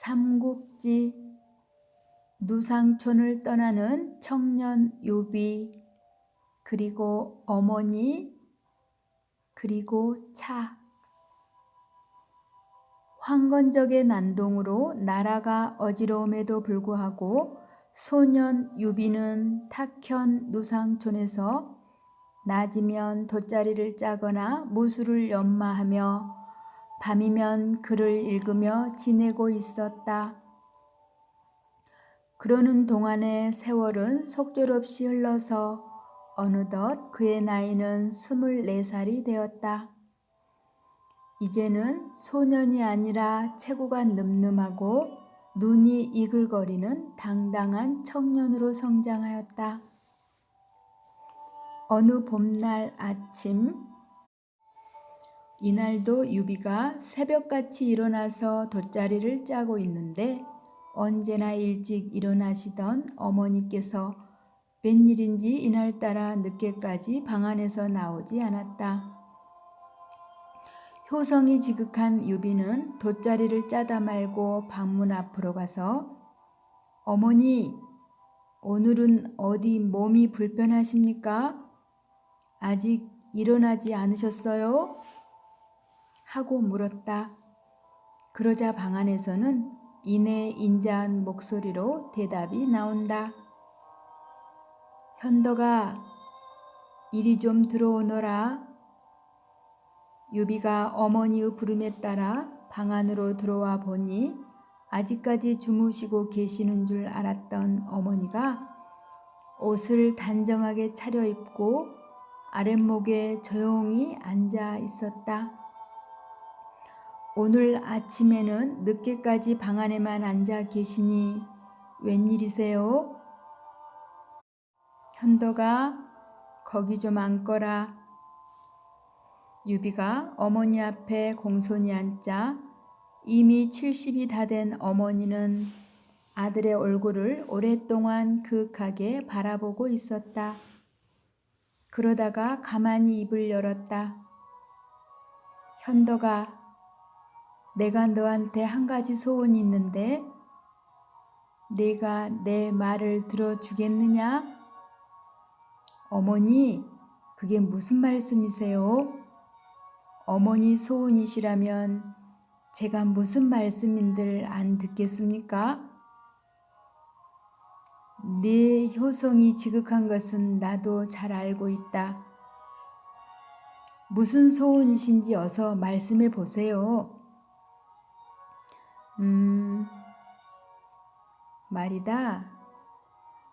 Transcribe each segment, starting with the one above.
삼국지 누상촌을 떠나는 청년 유비, 그리고 어머니, 그리고 차. 황건적의 난동으로 나라가 어지러움에도 불구하고 소년 유비는 탁현 누상촌에서 낮이면 돗자리를 짜거나 무술을 연마하며 밤이면 글을 읽으며 지내고 있었다. 그러는 동안의 세월은 속절없이 흘러서 어느덧 그의 나이는 24살이 되었다. 이제는 소년이 아니라 체구가 늠름하고 눈이 이글거리는 당당한 청년으로 성장하였다. 어느 봄날 아침, 이날도 유비가 새벽같이 일어나서 돗자리를 짜고 있는데 언제나 일찍 일어나시던 어머니께서 웬일인지 이날따라 늦게까지 방 안에서 나오지 않았다. 효성이 지극한 유비는 돗자리를 짜다 말고 방문 앞으로 가서 어머니, 오늘은 어디 몸이 불편하십니까? 아직 일어나지 않으셨어요? 하고 물었다. 그러자 방 안에서는 이내 인자한 목소리로 대답이 나온다. 현덕아, 이리 좀 들어오너라. 유비가 어머니의 부름에 따라 방 안으로 들어와 보니 아직까지 주무시고 계시는 줄 알았던 어머니가 옷을 단정하게 차려입고 아랫목에 조용히 앉아 있었다. 오늘 아침에는 늦게까지 방 안에만 앉아 계시니 웬일이세요? 현덕아, 거기 좀 앉거라. 유비가 어머니 앞에 공손히 앉자 이미 70이 다 된 어머니는 아들의 얼굴을 오랫동안 그윽하게 바라보고 있었다. 그러다가 가만히 입을 열었다. 현덕아, 내가 너한테 한 가지 소원이 있는데 네가 내 말을 들어주겠느냐? 어머니, 그게 무슨 말씀이세요? 어머니 소원이시라면 제가 무슨 말씀인들 안 듣겠습니까? 네 효성이 지극한 것은 나도 잘 알고 있다. 무슨 소원이신지 어서 말씀해 보세요. 말이다.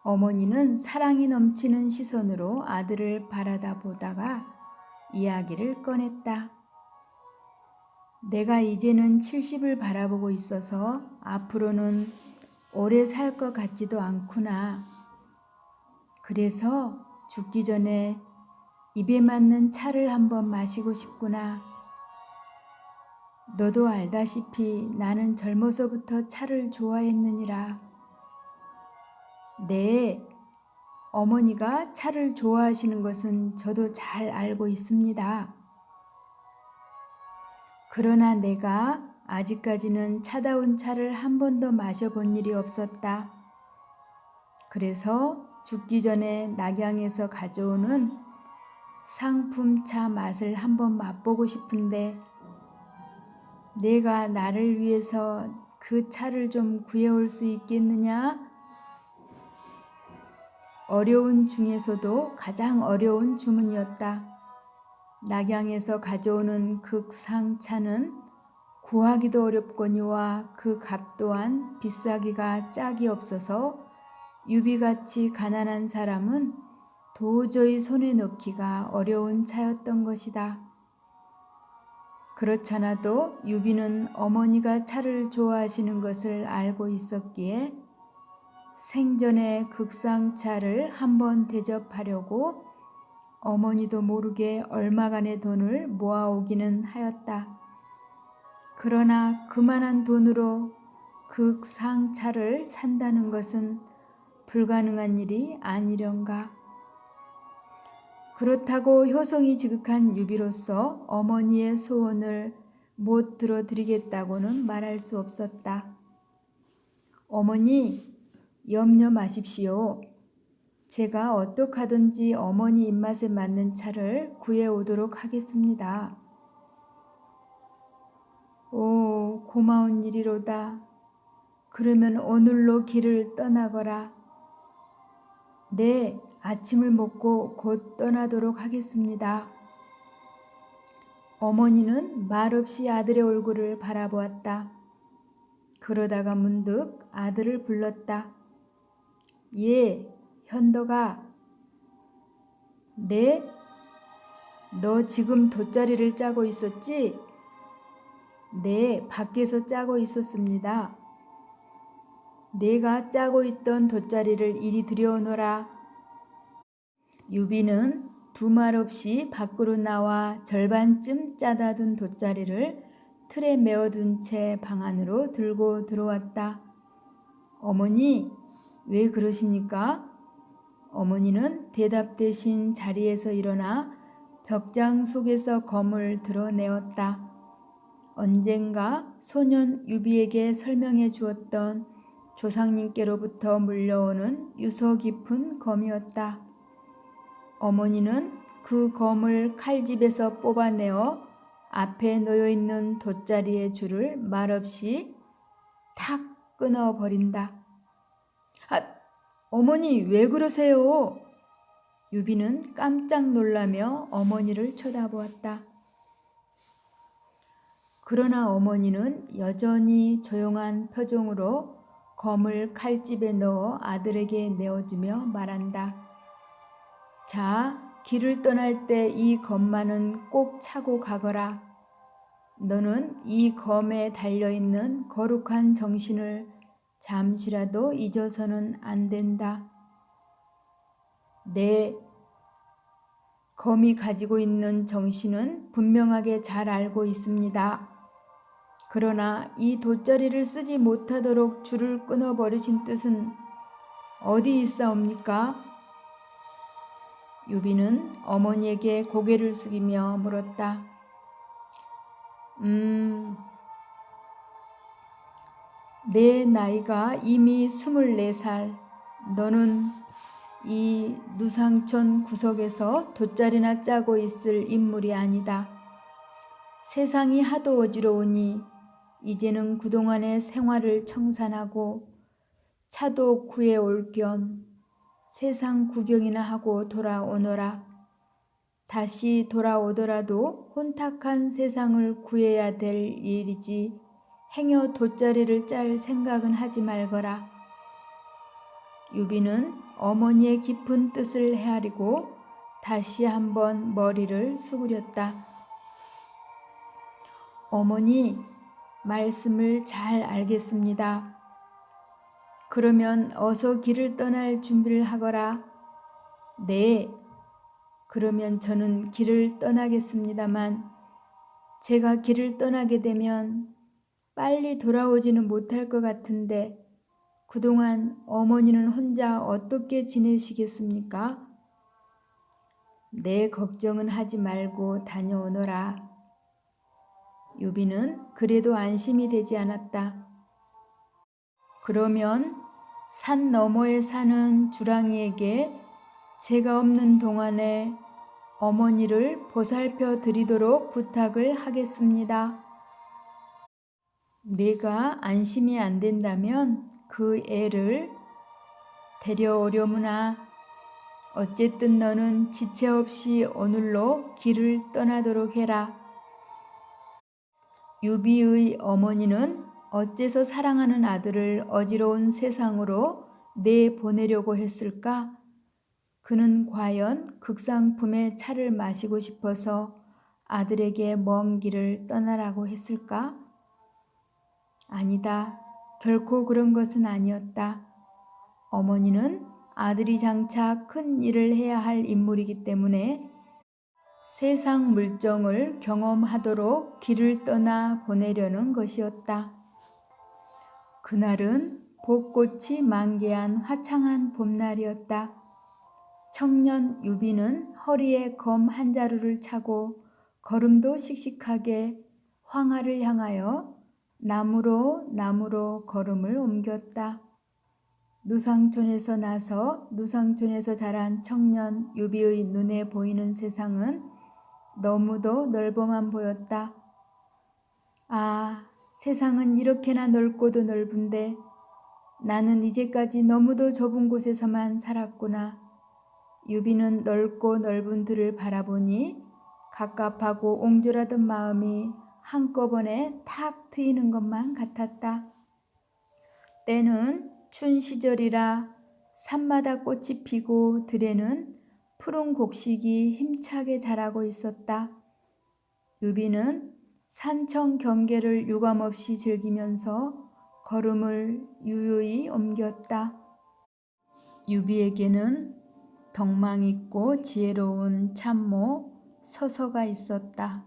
어머니는 사랑이 넘치는 시선으로 아들을 바라다 보다가 이야기를 꺼냈다. 내가 이제는 70을 바라보고 있어서 앞으로는 오래 살 것 같지도 않구나. 그래서 죽기 전에 입에 맞는 차를 한번 마시고 싶구나. 너도 알다시피 나는 젊어서부터 차를 좋아했느니라. 네, 어머니가 차를 좋아하시는 것은 저도 잘 알고 있습니다. 그러나 내가 아직까지는 차다운 차를 한 번도 마셔본 일이 없었다. 그래서 죽기 전에 낙양에서 가져오는 상품차 맛을 한번 맛보고 싶은데 내가 나를 위해서 그 차를 좀 구해올 수 있겠느냐? 어려운 중에서도 가장 어려운 주문이었다. 낙양에서 가져오는 극상차는 구하기도 어렵거니와 그 값 또한 비싸기가 짝이 없어서 유비같이 가난한 사람은 도저히 손에 넣기가 어려운 차였던 것이다. 그렇잖아도 유비는 어머니가 차를 좋아하시는 것을 알고 있었기에 생전에 극상차를 한번 대접하려고 어머니도 모르게 얼마간의 돈을 모아오기는 하였다. 그러나 그만한 돈으로 극상차를 산다는 것은 불가능한 일이 아니련가. 그렇다고 효성이 지극한 유비로서 어머니의 소원을 못 들어드리겠다고는 말할 수 없었다. 어머니, 염려 마십시오. 제가 어떻게 하든지 어머니 입맛에 맞는 차를 구해오도록 하겠습니다. 오, 고마운 일이로다. 그러면 오늘로 길을 떠나거라. 네, 아침을 먹고 곧 떠나도록 하겠습니다. 어머니는 말없이 아들의 얼굴을 바라보았다. 그러다가 문득 아들을 불렀다. 예, 현덕아. 네? 너 지금 돗자리를 짜고 있었지? 네, 밖에서 짜고 있었습니다. 내가 짜고 있던 돗자리를 이리 들여오너라. 유비는 두 말 없이 밖으로 나와 절반쯤 짜다 둔 돗자리를 틀에 메어둔 채 방 안으로 들고 들어왔다. 어머니, 왜 그러십니까? 어머니는 대답 대신 자리에서 일어나 벽장 속에서 검을 드러내었다. 언젠가 소년 유비에게 설명해 주었던 조상님께로부터 물려오는 유서 깊은 검이었다. 어머니는 그 검을 칼집에서 뽑아내어 앞에 놓여있는 돗자리의 줄을 말없이 탁 끊어버린다. 아, 어머니 왜 그러세요? 유비는 깜짝 놀라며 어머니를 쳐다보았다. 그러나 어머니는 여전히 조용한 표정으로 검을 칼집에 넣어 아들에게 내어주며 말한다. 자, 길을 떠날 때 이 검만은 꼭 차고 가거라. 너는 이 검에 달려있는 거룩한 정신을 잠시라도 잊어서는 안 된다. 네, 검이 가지고 있는 정신은 분명하게 잘 알고 있습니다. 그러나 이 돗자리를 쓰지 못하도록 줄을 끊어버리신 뜻은 어디 있사옵니까? 유비는 어머니에게 고개를 숙이며 물었다. 내 나이가 이미 24살, 너는 이 누상촌 구석에서 돗자리나 짜고 있을 인물이 아니다. 세상이 하도 어지러우니 이제는 그동안의 생활을 청산하고 차도 구해올 겸 세상 구경이나 하고 돌아오너라. 다시 돌아오더라도 혼탁한 세상을 구해야 될 일이지 행여 돗자리를 짤 생각은 하지 말거라. 유비는 어머니의 깊은 뜻을 헤아리고 다시 한번 머리를 수그렸다. 어머니, 말씀을 잘 알겠습니다. 그러면 어서 길을 떠날 준비를 하거라. 네, 그러면 저는 길을 떠나겠습니다만 제가 길을 떠나게 되면 빨리 돌아오지는 못할 것 같은데 그동안 어머니는 혼자 어떻게 지내시겠습니까? 내 걱정은 하지 말고 다녀오너라. 유비는 그래도 안심이 되지 않았다. 그러면 산 너머에 사는 주랑이에게 제가 없는 동안에 어머니를 보살펴 드리도록 부탁을 하겠습니다. 내가 안심이 안 된다면 그 애를 데려오려무나 어쨌든 너는 지체 없이 오늘로 길을 떠나도록 해라. 유비의 어머니는 어째서 사랑하는 아들을 어지러운 세상으로 내보내려고 했을까? 그는 과연 극상품의 차를 마시고 싶어서 아들에게 먼 길을 떠나라고 했을까? 아니다. 결코 그런 것은 아니었다. 어머니는 아들이 장차 큰 일을 해야 할 인물이기 때문에 세상 물정을 경험하도록 길을 떠나 보내려는 것이었다. 그날은 벚꽃이 만개한 화창한 봄날이었다. 청년 유비는 허리에 검 한 자루를 차고 걸음도 씩씩하게 황하를 향하여 나무로 걸음을 옮겼다. 누상촌에서 나서 누상촌에서 자란 청년 유비의 눈에 보이는 세상은 너무도 넓어만 보였다. 아, 세상은 이렇게나 넓고도 넓은데 나는 이제까지 너무도 좁은 곳에서만 살았구나. 유비는 넓고 넓은 들을 바라보니 갑갑하고 옹졸하던 마음이 한꺼번에 탁 트이는 것만 같았다. 때는 춘 시절이라 산마다 꽃이 피고 들에는 푸른 곡식이 힘차게 자라고 있었다. 유비는 산청 경계를 유감없이 즐기면서 걸음을 유유히 옮겼다. 유비에게는 덕망 있고 지혜로운 참모 서서가 있었다.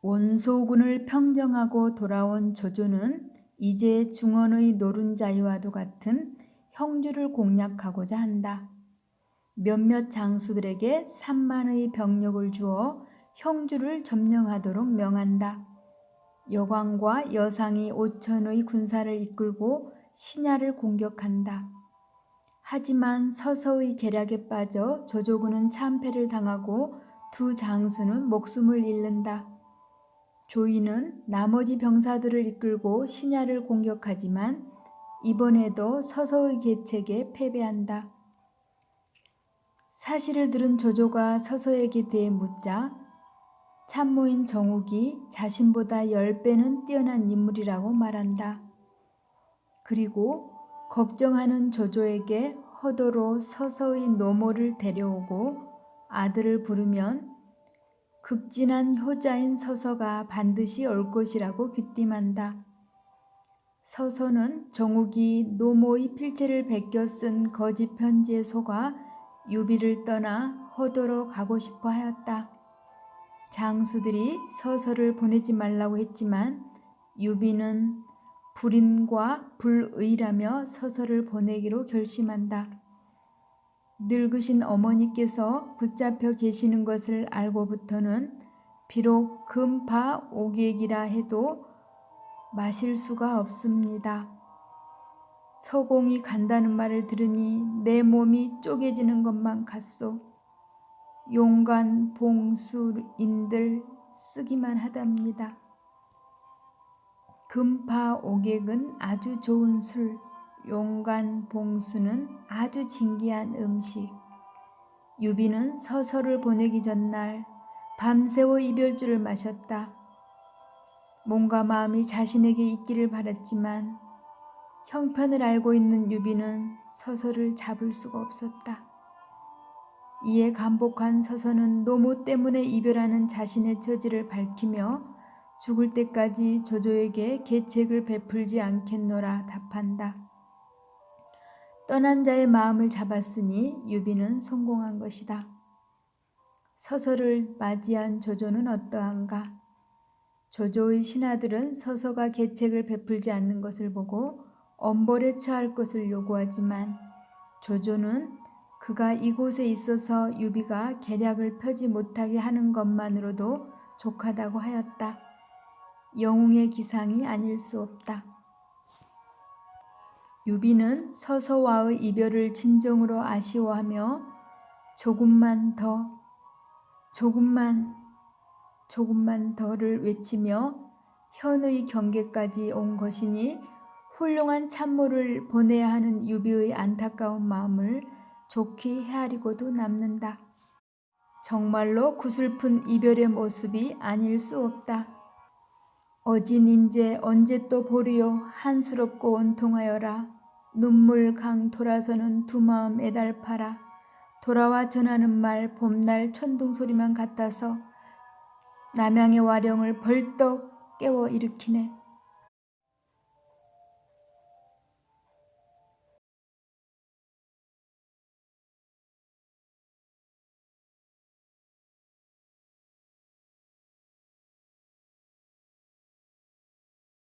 원소군을 평정하고 돌아온 조조는 이제 중원의 노른자이와도 같은 형주를 공략하고자 한다. 몇몇 장수들에게 3만의 병력을 주어 형주를 점령하도록 명한다. 여광과 여상이 5천의 군사를 이끌고 신야를 공격한다. 하지만 서서의 계략에 빠져 조조군은 참패를 당하고 두 장수는 목숨을 잃는다. 조이는 나머지 병사들을 이끌고 신야를 공격하지만 이번에도 서서의 계책에 패배한다. 사실을 들은 조조가 서서에게 대해 묻자 참모인 정욱이 자신보다 10배는 뛰어난 인물이라고 말한다. 그리고 걱정하는 조조에게 허도로 서서의 노모를 데려오고 아들을 부르면 극진한 효자인 서서가 반드시 올 것이라고 귀띔한다. 서서는 정욱이 노모의 필체를 베껴 쓴 거짓 편지에 속아 유비를 떠나 허도로 가고 싶어 하였다. 장수들이 서서를 보내지 말라고 했지만 유비는 불인과 불의라며 서서를 보내기로 결심한다. 늙으신 어머니께서 붙잡혀 계시는 것을 알고부터는 비록 금파 오객이라 해도 마실 수가 없습니다. 서공이 간다는 말을 들으니 내 몸이 쪼개지는 것만 같소. 용간 봉수인들 쓰기만 하답니다. 금파 오객은 아주 좋은 술, 용간 봉수는 아주 진귀한 음식. 유비는 서서를 보내기 전날 밤새워 이별주를 마셨다. 몸과 마음이 자신에게 있기를 바랐지만 형편을 알고 있는 유비는 서서를 잡을 수가 없었다. 이에 감복한 서서는 노모 때문에 이별하는 자신의 처지를 밝히며 죽을 때까지 조조에게 계책을 베풀지 않겠노라 답한다. 떠난 자의 마음을 잡았으니 유비는 성공한 것이다. 서서를 맞이한 조조는 어떠한가? 조조의 신하들은 서서가 계책을 베풀지 않는 것을 보고 엄벌에 처할 것을 요구하지만 조조는 그가 이곳에 있어서 유비가 계략을 펴지 못하게 하는 것만으로도 족하다고 하였다. 영웅의 기상이 아닐 수 없다. 유비는 서서와의 이별을 진정으로 아쉬워하며 조금만 더를 외치며 현의 경계까지 온 것이니 훌륭한 참모를 보내야 하는 유비의 안타까운 마음을 좋게 헤아리고도 남는다. 정말로 구슬픈 이별의 모습이 아닐 수 없다. 어진인제 언제 또 보리요 한스럽고 원통하여라. 눈물 강 돌아서는 두 마음 애달파라. 돌아와 전하는 말 봄날 천둥 소리만 같아서 남양의 와령을 벌떡 깨워 일으키네.